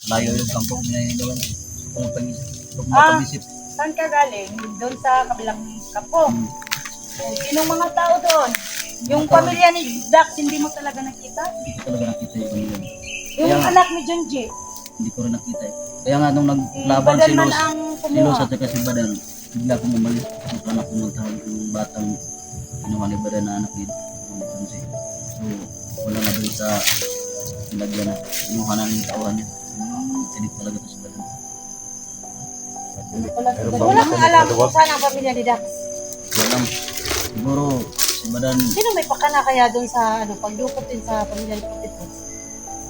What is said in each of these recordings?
Layo yung kampo niya yung gawin. Kung mapag-isip. Saan ka galing? Doon sa kabilang kampo. Sinong mga tao doon? Yung pamilya ni Dax, hindi mo talaga nakita? Hindi ko talaga nakita yung pamilya. Yung Kaya nga, anak ni Junji, hindi ko rin nakita eh. Kaya nga nung si naglaban Badan si man Los, ang si Los kumuha. at saka si Badan, bigla akong umalis. Kung saan ako magtawag yung batang kinuha ni Badan na anak nito. So, wala na doon sa nilagyan na. Kinuha na ng kawan niya. Hindi talaga ito sa Badan. Wala kang alam kung saan ang pamilya ni Dax. Walang, siguro, si Badan, Sino may pakana kaya doon sa pagdukot din sa pamilya ni Putito?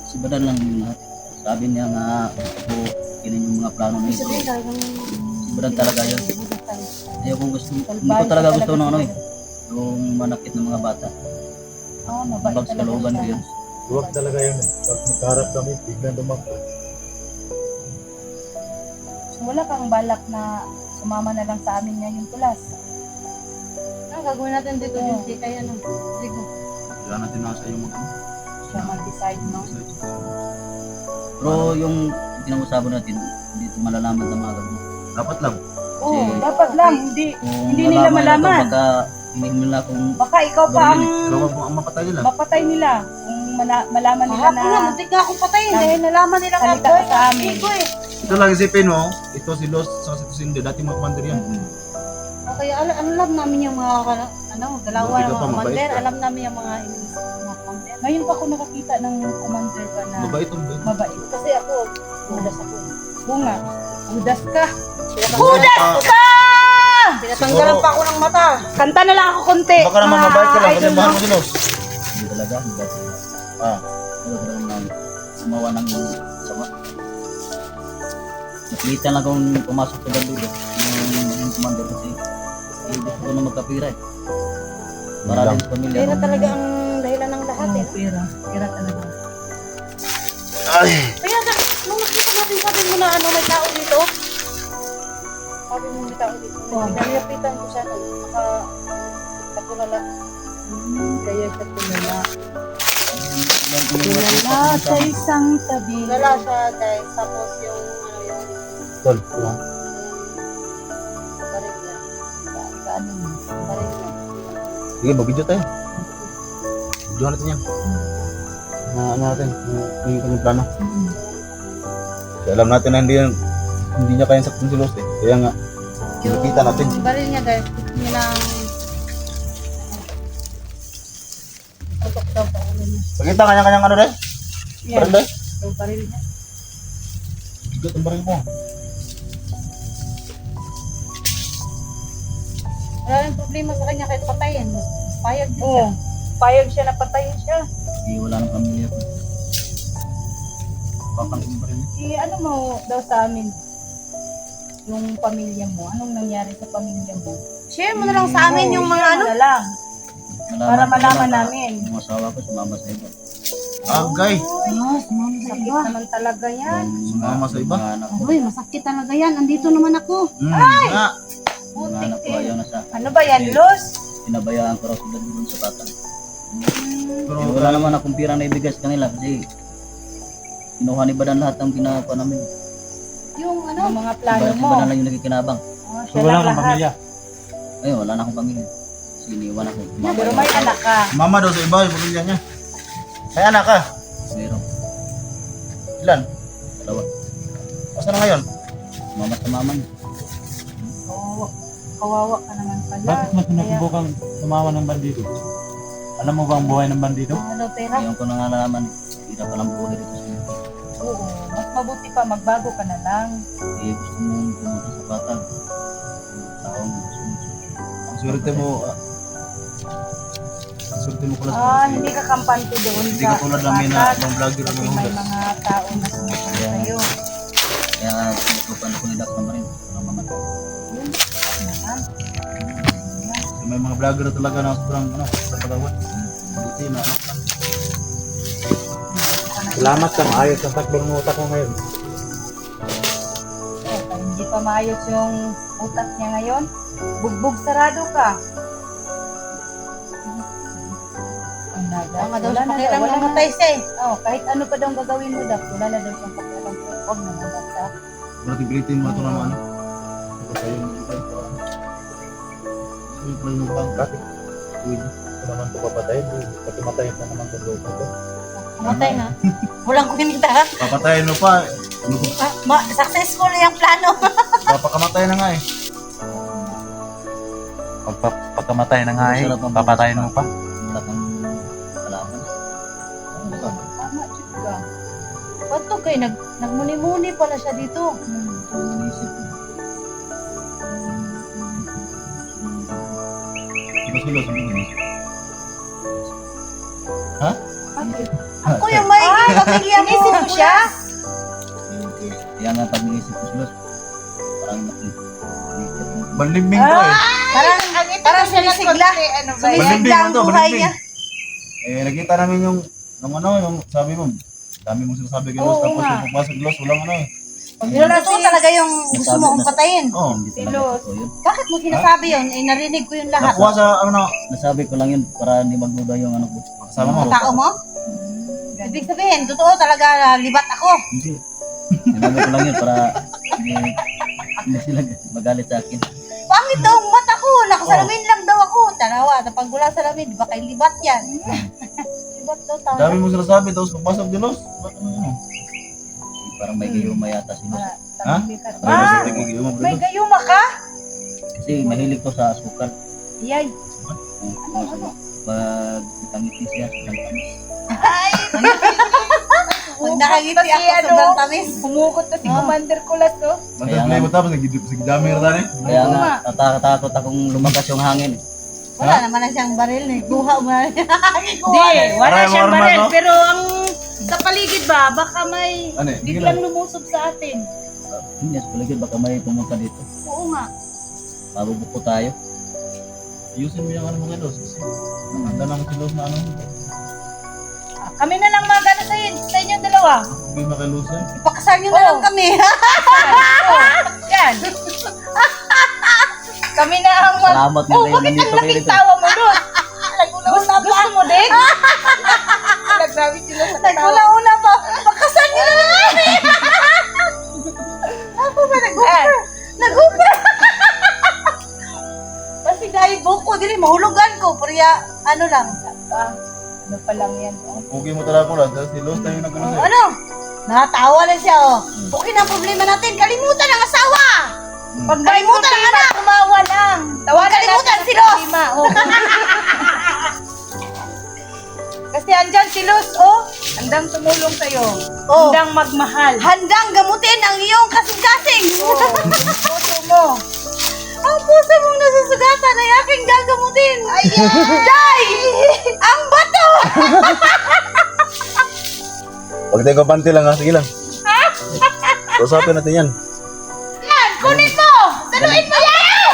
si Badan lang yung lahat. Sabi niya nga, ako, kinin yung mga plano Ibig nito. sabihin ka yung Si Badan talaga yun. budutan. Ayaw kong gusto, hindi ko talaga gusto ng ano eh. Yung manakit ng mga bata. Mabait Bags talaga kalooban ko siya. yun. Huwag talaga yun eh. Pag nagkarap kami, biglang dumakbo. So, wala kang balak na sumama na lang sa amin ngayong tulas. Gagawin natin dito yung kaya Ligo. Kaya natin nasa yung mga Siya mag-decide, no? Pero yung pinag-usapan natin, hindi ito malalaman ng mga gagawin. dapat lang. Oo, dapat lang. Hindi nila malaman. Baka hindi nila kung Baka ikaw pa ang Ikaw ang mapatay nila. mapatay nila. Kung malaman nila na muntik na akong patayin dahil nalaman nila nga salita sa amin. Ito lang isipin mo, ito si Los sa si Cindy, dati mga commander yan. O kaya alam namin yung mga dalawa Buti ka ng pa, mga commander, mabait ka. alam namin yung mga commander. Ngayon pa ako nakakita ng commander ba na Mabait ang bait. mabait. Kasi ako, budas ako. Bunga, budas ka. Budas ka! Tinatanggalan pa ako ng mata. Kanta na lang ako konti. Baka naman mabait ka lang, kasi idol mahal mo. mo si Los. hindi talaga, hindi talaga. Ah, Wala talaga naman sumawa ng sama. Nakita lang akong pumasok sa bandilo. Yung commander kasi gusto ko na magkapira eh. Para din sa pamilya. Pera talaga ang dahilan ng lahat eh. Pera, pera talaga. ay, Kaya nung nakita natin, sabi mo na may tao dito. Sabi mo may tao dito. Oo. Nalapitan ko siya, nagkatulala. Kaya siya tulala. Yung Tulala sa isang tabi. Tulala siya guys, tapos yung tol, tulong. baril niya. Kaano mo? Baril niya. Sige, mag-video tayo. Video natin yan. Ano natin, yung kanyang plano. Kasi alam natin na hindi niya kayang saktan si Los eh. Kaya nga, kinikita natin. Yung baril niya guys, yun ang tutok daw sa ulo niya. Pakita kanya-kanyang ano rin? Yan. Baril rin? Yung baril niya. Bigat ang baril mo. Wala rin problema sa kanya kahit patayin. Payag din siya. Oo. Payag siya na patayin siya. wala ng pamilya ko. Papang yung baril niya. Ano mo daw sa amin? Yung pamilya mo. Anong nangyari sa pamilya mo? Share mo na lang sa amin yung mga ano. Na lang. Para malaman namin. Yung asawa ko sumama sa iba. Agay! Sakit naman talaga yan. Sumama sa iba? Mga anak ko. Uy, masakit talaga yan. Andito naman ako. Nga! Mga anak ko ayaw na sa Ano ba yan, Los? pinabayaan ko raw sila doon sa bata. Pero Wala naman akong pira na ibigay sa kanila kasi kinuha ni Badan lahat ng pinakuha namin. Yung ano, Yung mga plano Si mo. Badan lang yung nagkikinabang. Siya lang lahat. Ayun, wala na akong pamilya. Kasi iniwan ako. Pero may anak ka. mama daw sa iba, yung pamilya niya. May anak ka? Meron. Ilan? Dalawa. Asa na ngayon? Mama sa mama niya. Oo. Kawawa ka naman pala. Bakit mo Kaya, sinubukang tumawa ng bandido? Alam mo ba ang buhay ng bandido? ano, pera? Ngayon ko na nga nalaman. Hindi na palang buhay dito sa inyo. Oo. Mas mabuti pa, magbago ka na lang. Eh, gusto mo pumunta sa bata. Taong Ang swerte mo, ang swerte mo kulas Hindi ka kampante doon Hindi ka tulad namin na batas. ibang vlogger ang Kasi may mga mga tao na sumusunod sa'yo. Kaya tinutupan ako ni Dax naman rin. Para mamatay. Naman. may mga vlogger talaga na sobrang sobrang pagawad. Buti na anak lang. Salamat sa maayos ang takbo ng utak ko ngayon. Hindi pa maayos yung utak niya ngayon. Bugbog sarado ka. mga daw sa pakialam na matay siya eh. Kahit ano pa daw gagawin mo daw, wala na daw siyang pakialam. Huwag na naman sa... Berarti pilitin mo ito naman ano. Ito tayo yung ito. Ito yung bangkat eh. Pwede. Ito naman ito papatayin. Pati matayin na naman ito loob ito. Pumatay na. Walang kwenta. Papatayin mo pa. Successful yung plano. Papakamatay na nga eh. Pagkamatay na nga eh, papatayin mo pa. Wala kang kalaban. Tama, chika. Ba't to kayo? Nagmuni-muni pala siya dito. Inisip ko. Ito sila sabi mo. Ako yung may pamilya mo. Inisip ko siya. Kaya nga pag inisip ko sila, parang nakikita. Banlimbing to eh. Parang sinisigla. Sinisigla ang buhay niya. Eh, nakita namin yung yung sabi mo, dami mong sinasabi kay Los, Oo tapos nga. yung pagpasok Los, walang ano eh. Yun totoo talaga yung gusto mo kong patayin. Oo. Hindi talaga Silos. totoo yun. Bakit mo sinasabi yun? Eh, narinig ko yung lahat. Nakuha sa ano na, Nasabi ko lang yun para hindi magduda yung ano ko. kasama mo. Ang tao mo? Ibig sabihin, totoo talaga na libat ako. Hindi. Sinabi ko lang yun para hindi sila magalit sa akin. Pangit daw ang mata ko. Nakasalamin lang daw ako. Tanawa, napag wala salamin, di ba kay libat yan? Libat daw tayo. Dami mong sinasabi, tapos pagpasok ni Los, ba't ano? Parang may gayuma yata sila. Ha? Ah, Ay, may mo may gayuma ka? Kasi mahilig ko sa asukal. Yay. Pag nakangiti siya, sobrang tamis. Pag nakangiti ako, sobrang tamis. Humukot na si Commander Kulas, no? Mantas mo tapos nagdami rin tani. Kaya nga, natatakot akong lumakas yung hangin. Wala naman na siyang baril. Guha mo na niya. Hindi, wala Aray, siyang warma baril. to. Pero ang sa paligid ba, baka may Ano eh, sige biglang lang. lumusob sa atin. Hindi, sa paligid, baka may pumunta dito. Oo nga. Mabubuko tayo. Ayusin mo yung ano mga Los. Kasi handa naman si Los na ano. Kami na lang magana sa inyong dalawa. Hindi kay Los eh. Ipakasal niyo na lang kami. Yan. Kami na ang mag... Salamat nga Oh, kayo bakit ang nandito kayo laking dito. tawa mo doon? Gusto mo din? Nagsabi sila sa tawa. Nagula-una pa. Pakasal niyo na lang kami. Ako ba nag-offer? Nag-offer. Kasi dahil buko, dili mahulugan ko. Puriya, ano lang. Ano pa lang yan? Pugi mo talaga ko lang, dahil si Los tayo nagkano sa'yo. Ano? Natawa na siya, oh. Okay na ang problema natin. Kalimutan ang asawa. Pag Kalimutan ang anak. tumawa lang. Tawanan Kalimutan natin si sa Los. problema. Oh. Kasi andyan si Los, oh. Handang tumulong sa'yo. Oh. Handang magmahal. Handang gamutin ang iyong kasing-kasing. Puso mo. Ang puso mong nasusugatan ay aking gagamutin. Day! Ang bato! Pag tayo kapanti lang ha, sige lang. Usapin natin yan. Yan, kunin mo! Saluin mo yan!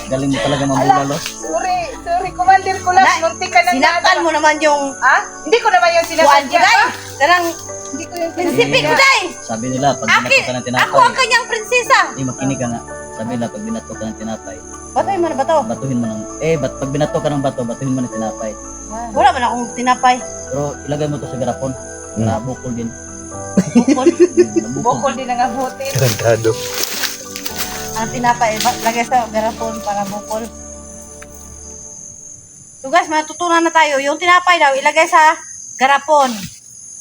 Galing mo talaga mamula, Los. Sorry, Commander Kulas. Muntik ka na Sinaktan mo naman yung Ha? Hindi ko naman yung kuwan ko, sinasadya. Day. Karang Hindi ko yung prinsipin ko, Day. Sabi nila, pag Akin, binato ka ng tinapay, ako ang kanyang prinsesa. makinig ka nga. Sabi nila, pag binato ka ng tinapay, Batoy mo na bato. batuhin mo ng, pag binato ka ng bato, batuhin mo ng tinapay. Wala man akong tinapay. Pero ilagay mo to sa garapon. Para bukol din. Bukol. Bukol din ang abutin. Tarantado. Ang tinapay, lagay sa garapon para bukol. So guys, matutunan na tayo. Yung tinapay daw, ilagay sa garapon.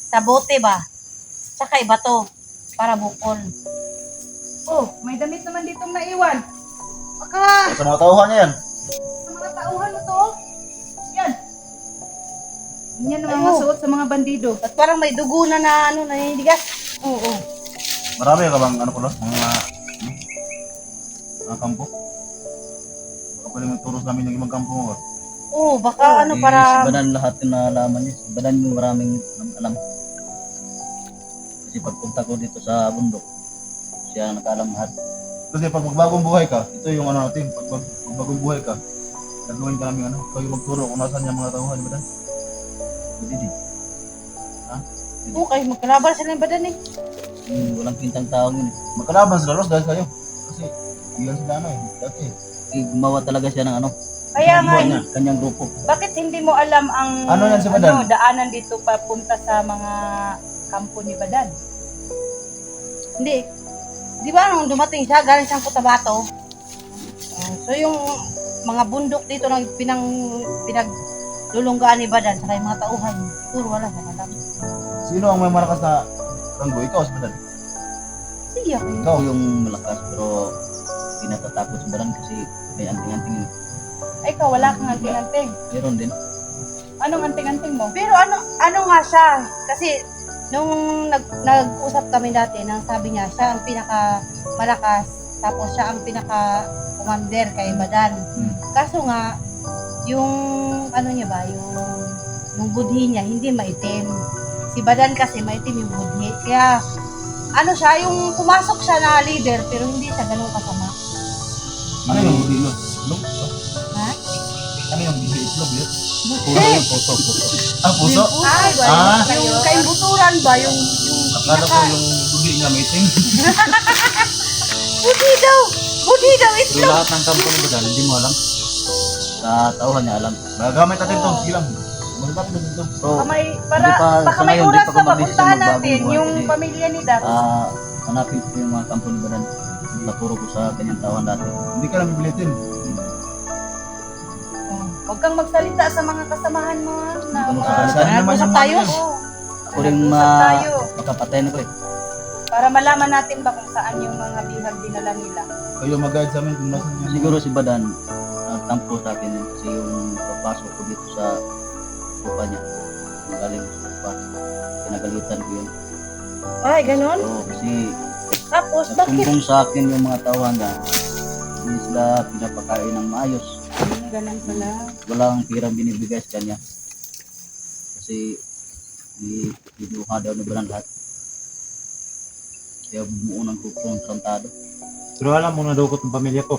Sa bote ba? Saka ibato. Para bukol. Oh, may damit naman ditong naiwan. Baka, Sa mga tauhan niya yan. Sa mga tauhan mo to. Yan. Yan ang Ayun. mga suot sa mga bandido. at parang may dugo na naninigas. Oo. Marami ka bang ano ko Los? Mga kampo? Baka pwede mong turos namin yung ibang kampo mo ba? Oo, baka ano Si para... Badan lahat yung nalaman niya. Si Badan yung maraming alam. Kasi pagpunta ko dito sa bundok, siya nakaalam lahat. Kasi pag magbagong buhay ka, ito yung ano natin, pag magbagong buhay ka, gagawin ka namin ano, ikaw yung magturo kung nasaan yung mga tauhan, di ba? Pwede din. Oo, kayo magkalaban sila ng badan eh. Walang pintang tao yun. Magkalaban sila Los dahil kayo. Kasi iyan sila ano eh, dati eh. Gumawa talaga siya ng ano, Kaya nga, buhay niya, kanyang grupo. bakit hindi mo alam ang Ano yan si Badan? daanan dito papunta sa mga kampo ni Badan? Hindi. Di ba nung dumating siya, galing siyang Cotabato. So yung mga bundok dito na pinaglulunggaan ni Badan sa mga tauhan, siguro wala siya alam. Sino ang may malakas na ranggo? Ikaw, si Badan. Siya. Ikaw yung malakas pero pinatatakot sa baran kasi may anting-anting yun. Ay, ikaw, wala kang anting-anting. Meron din. Anong anting-anting mo? Pero ano nga siya, kasi nung nag-usap kami dati, nang sabi niya, siya ang pinaka malakas, tapos siya ang pinaka commander kay Badan. Kaso nga, yung ano niya ba, yung budhi niya, hindi maitim. Si Badan kasi maitim yung budhi. Kaya, ano siya, yung pumasok siya na leader, pero hindi siya ganun kasama. Ano yung budi itlog? Itlog? Ha? Ano yung budi itlog? Yun? Puso. Ah, puso? Ay, ba, Ah. yung kaimbuturan ba, yung Akala ko yung budi niya may itim. budhi daw Pero itlog. lahat ng kampo ng badan, hindi mo alam. Sa tauhan niya alam. Gagamit natin to. Sige lang. Magagamit natin to. So, Baka may, Hindi pa- baka sa may ngayon, oras hindi pa na ko mabilis mapuntahan na magbagong natin buhay yung kasi- pamilya ni Dax. hanapin ko yung mga kampo ng badan. Maturo ko sa kanyang tauhan dati. Hindi ka lang bibilitin. Huwag kang magsalita sa mga kasamahan mo. Na Hindi ko mga- magsasalita. Saan naman yung tayo? mga yan? Oo. Ako rin Usap tayo. makapatay na ko eh. Para malaman natin ba kung saan yung mga bihag dinala nila. Kayo mag-guide sa amin kung nasan yan. Siguro si Badan, tampo sa akin yun. Kasi yung papasok ko dito sa lupa niya, yung galing sa lupa, pinagalitan ko yun. Ay, ganun? So, kasi Tapos, bakit? nagsumbong sa akin yung mga tauhan na hindi sila pinapakain ng maayos. Ganun pala. Walang pirang binibigay sa kanya. Kasi dinuha daw ni Badan lahat. Kaya bumuo ng grupong trantado. Pero alam mo na daw ko itong pamilya ko.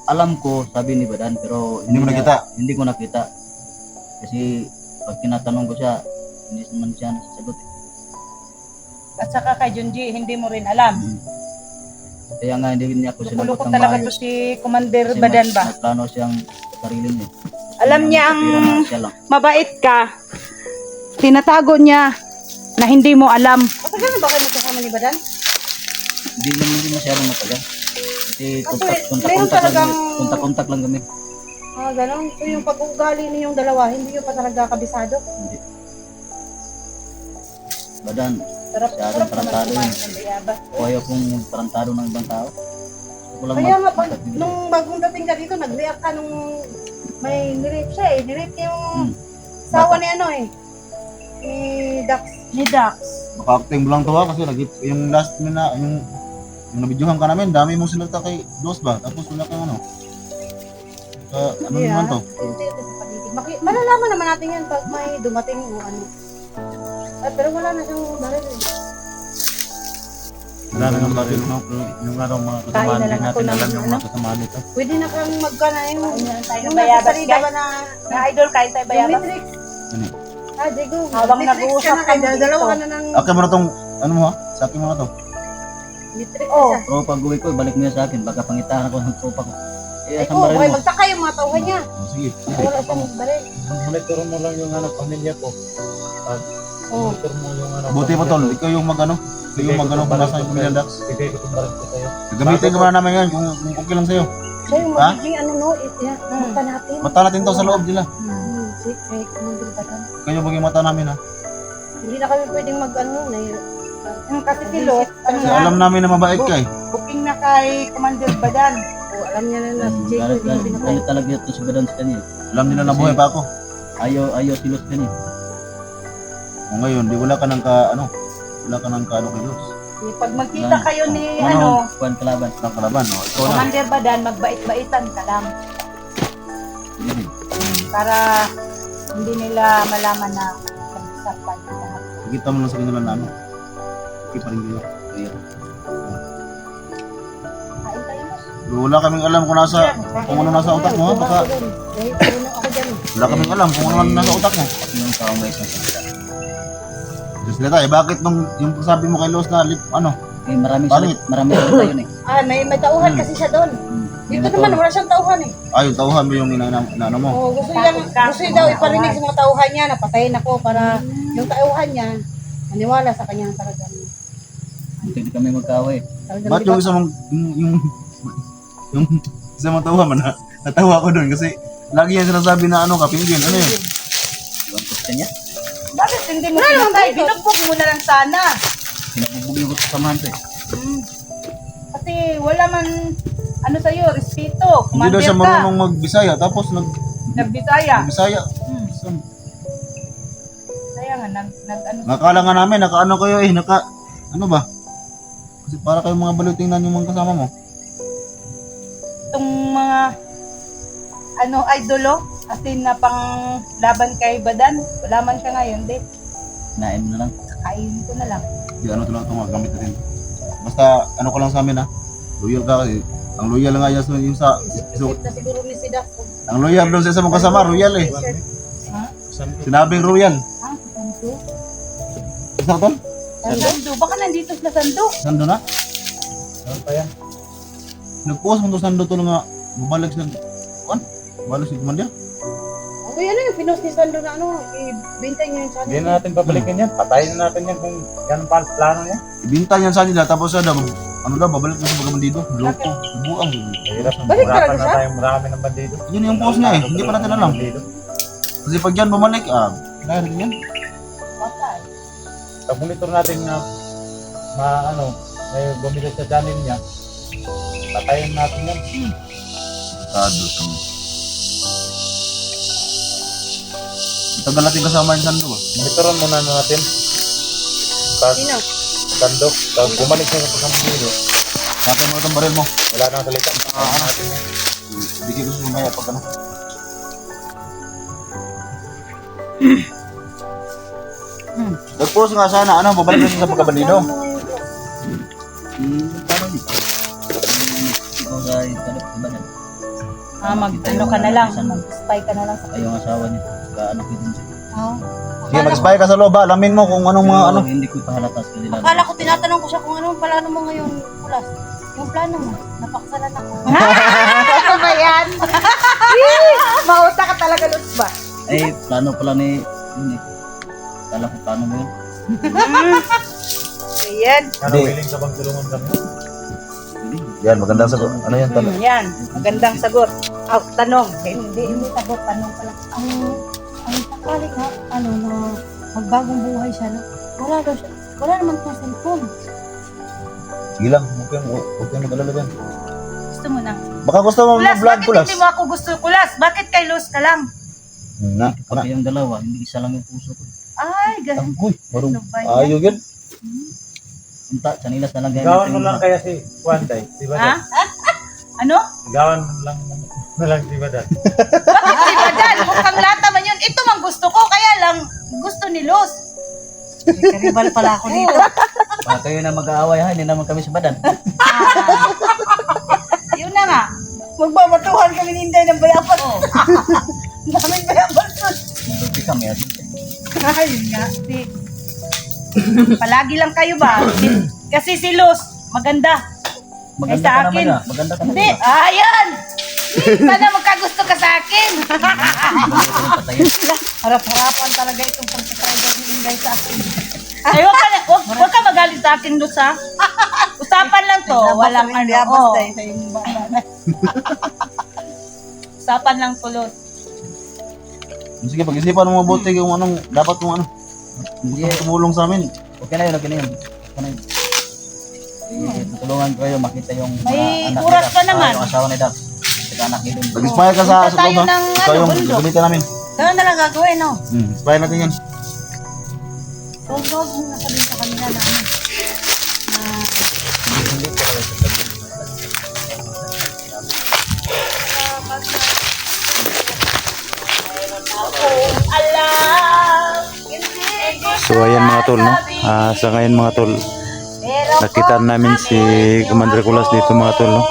Alam ko, sabi ni Badan, pero Hindi mo nakita? Hindi ko nakita. Kasi pag tinatanong ko siya, hindi naman siya nasasagot. At saka kay Junji, hindi mo rin alam. Kaya nga hindi niya ako sinagot Lukot ng talaga to maayos. si Commander Kasi Badan ba? may plano siyang sa sarili niya. Alam niya ang Kapira na siya lang. mabait ka. Tinatago niya na hindi mo alam. Bakit ganun ba kayo magkasama ni Badan? Hindi masyadong matagal. Kasi meron kontak-kontak lang talagang- kami. Kontak-kontak lang kami. Ah, ganun. So yung pag-ugali ninyong dalawa, hindi yung pa talaga kabisado? Hindi. Badan, Sarap, Masyadong sarap naman tarantado kumain yun. ng bayabas. kung ayaw kong tarantado ng ibang tao. Gusto ko lang Kaya nga, pag, magpagbigay. nung bagong dating ka dito, nag-react ka nung may nirape siya eh. Nirape niya yung sawa ni ano eh. Ni Dax. Ni Dax. Baka-acting mo lang to ha kasi yung last mo na, yung nabidyohan ka namin, dami mong sinalta kay Dos ba? Tapos wala kang ano. Ano naman to? Hindi ito sa paligid. Malalaman naman natin yan pag may dumating o ano. Pero wala na siyang baril eh. Wala na ng baril, no? Pero yung ano, mga kasamaan, Kain na hindi lang ako natin ng alam yung ano. mga kasamaan nito. Pwede na kang magkana yung tayo ng yung bayabas, nasa salida guys. ba na Na idol, kain tayo yung bayabas. matrix. Ano? Ah, Diego. Habang Matrix nag-uusap ka na, kami dalawa dito. ka na ng Akin mo na tong, ano mo ha? Sa akin mo na to. matrix Oh. siya. Pero pag uwi ko, balik niya sa akin. Baka pangitahan ako ng tropa ko. Eh, Ay, sa oh, baril okay, mo. magtaka yung mga tauhan niya. Oh, sige. Wala siyang baril. Monitor mo lang yung ano, pamilya ko. At monitor mo yung ano, Buti mo pamilya tol, ko. ikaw yung mag-ano. Ikaw yung mag-ano kung nasa yung pamilya Dax. Bigay ko itong baril ko sa'yo. Gagamitin ka muna namin yan kung okay lang sa'yo. Siya yung Ha? magiging ano no, mata natin. Mata natin to sa loob nila. Secret, Commander Badan. Kayo maging mata namin ha. Hindi na kami pwedeng mag-ano na Kasi si Lot, ano Kasi na, alam namin na mabait ka eh. booking na kay Commander Badan. O, alam niya na si Diego, hindi na pinatay. Galit talaga ito si Badan sa kanya. Alam nila na buhay pa ako. Ayaw si Los kanya. O ngayon, di wala ka nang ka, ano, wala ka nang ka, ano kay Los. Pag magkita kayo ni ano, Kuhan kalaban. Nang kalaban, no? Ikaw na. Commander Badan, magbait-baitan ka lang. Hindi. Para hindi nila malaman na nagsapan lahat. Kita mo lang sa kanila na ano. Okay pa rin kayo. Ayaw. Kain tayo mo. Pero wala kaming alam kung ano nasa utak mo ha. Baka Dahil puno ako dyan. wala kaming alam kung ano nasa utak mo. Yung tao may isang salita. Diyos nila tayo, bakit nung yung sabi mo kay Los na ano, Eh, maraming Pangit. salita yun eh. Ah, may tauhan kasi siya doon. Dito naman, wala siyang tauhan eh. yung tauhan mo yung inaano mo. Oh, gusto niya daw iparinig sa mga tauhan niya, napatayin ako para yung tauhan niya, maniwala sa kanyang talagang kami magkaaway. Ba't yung isa mong, yung isa mong tawa man, natawa ko doon kasi lagi yan sinasabi na ano ka, penguin, ano yun? Yung question niya, Bakit hindi mo pinatay? Binugbog mo na lang sana. pinagbubog yung gusto samahan to eh. Kasi wala man, ano sa'yo, respeto. Hindi daw Commander siya ka. marunong mag-Bisaya, tapos Nagbisaya. nag-Bisaya. Kaya nga, ano. Nakakala nga namin, naka-ano kayo eh, ano ba? Kasi para kayong mga balutingnan yung mga kasama mo. Itong mga, idolo, as in na pang laban kay Badan. Wala man siya ngayon, di. Nain mo na lang. Kainin ko na lang. Di ano ito lang ito, magamit natin. Basta, ano ko lang sa amin ha, loyal ka kasi. Ang loyal nga yan yung sa, Isip na siguro ni si Dax. ang loyal doon sa isa mong kasama, royal eh. Sinabing royal. Ah, Sando. Isa ka Sando. Baka nandito sa Sando. Sando na? Ano pa yan? Nag-post mo to Sando to nga, bumalik siya, bumalik si Commander. Uy, ano yung pinost ni Sando na ibintay niyo yung channel. Hindi na natin babalikan yan. Patayin na natin yan kung yan ang plano niya. Ibinta niyan sa nila, tapos siya daw, ano daw, babalik na sa mga bandido. Loko, buang. Mahirap. Balik talaga Harapan na siya? tayong marami ng bandido. Yun yung post niya eh, hindi pa natin alam. Bandido. Kasi pag yan bumalik, kaya rin yan. Patay. Pag monitor natin na may bumili sa channel niya, patayin natin yan. Tado to. Tagal natin kasama yung Sando ba? Monitoran muna natin. Pag Sino? Sando, pag bumalik siya sa bandido, Sakay mo itong baril mo. wala nang salita. Patayin natin yan. Bigay ko sa mamaya pag ano. Nag-post nga sana, babalik na siya sa pagkabandido. Paano yun? Ikaw sa itanip, iba na. Mag-ano ka na lang. Mag-spy ka na lang sa Ay, yung asawa niya. Kaanak ko din siya. Sige, mag-spy ka sa loob ha. Alamin mo kung anong mga ano. Pero hindi ko ipahalatas kanila. Akala ko tinatanong ko siya kung anong plano mo ngayon, Kulas. Yung plano mo, napaksalan ako. Ano ba yan? Mauta ka talaga, Lutz ba? Eh, plano pala ni yun eh. Kala ko plano mo yun. Ayan. Ano, Hindi. willing ka bang tulungan kami? Yan, magandang sagot. Ano yan? Yan. Magandang sagot. Tanong. Hindi sagot. Tanong pala. Ang sakali nga, na magbagong buhay siya, no? Wala naman itong cellphone. Sige lang, huwag kayong mag-alala dyan. Gusto mo na. Baka gusto mo Kulas, mag-vlog, bakit Kulas. hindi mo ako gusto? Kulas, bakit kay Luz ka lang? Na, Pag yung dalawa, hindi isa lang yung puso ko. Ay, ganun. Uy, marong Ano ba yan? ayaw yan. Punta, sanilas na lang ganyan. Gawan mo lang kaya si Kwanday, si Ha? Badat. Ano? Gawan mo lang si Badat. Bakit di ba dyan? Mukhang lata man yun. Ito man gusto ko, kaya lang gusto ni Luz. Karibal pala ako dito. Baka kayo na mag-aaway ha, hindi naman kami sa badan. Yun na nga. Magbabatuhan kami ni Inday ng bayapan. Daming bayapan doon. Hindi kami at Ayun nga. Palagi lang kayo ba? Kasi si Luz, maganda. maganda sa ka naman akin. na. Maganda ka naman Hindi. na. Ayan! Sana magkagusto ka sa akin. Maganda ka ng patayin. Harap-harapan talaga itong pagkakaiba ni Inday sa akin. Ay, wag ka magalit sa akin, Luz, ha? Usapan lang to. Walang ano. Oh. Usapan lang to, Luz. Sige, pag-isipan mo mabuti kung anong dapat mong ano. Hindi ka tumulong sa amin. Okay na yun, okay na yun. Okay na yun. Eh, tutulungan ko kayo makita yung May anak oras ni Dax. pa naman. Yung asawa ni Dax. Yung anak ni Dun. Pag-inspire ka sa Punta tayo loob ha. ng, Ikaw yung bundok. gagamitan namin. Ganun na lang gagawin, no? Inspire natin yan. Huwag mo nasabihin sa kanila na So ayan mga tol, no? Sa ngayon mga tol, nakita namin si Commander Kulas dito mga tol, no?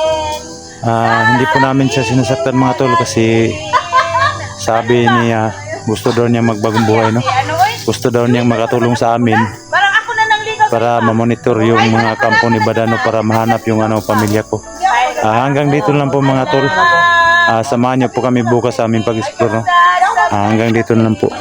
Hindi po namin siya sinasaktan mga tol kasi sabi niya gusto daw niya magbagong buhay, no? Gusto daw niyang makatulong sa amin Parang ako na nang ligaw. para mamonitor yung mga kampo ni Badano para mahanap yung pamilya ko. Hanggang dito lang po mga tol. Samahan niyo po kami bukas sa aming pag-explore, no? Hanggang dito na lang po.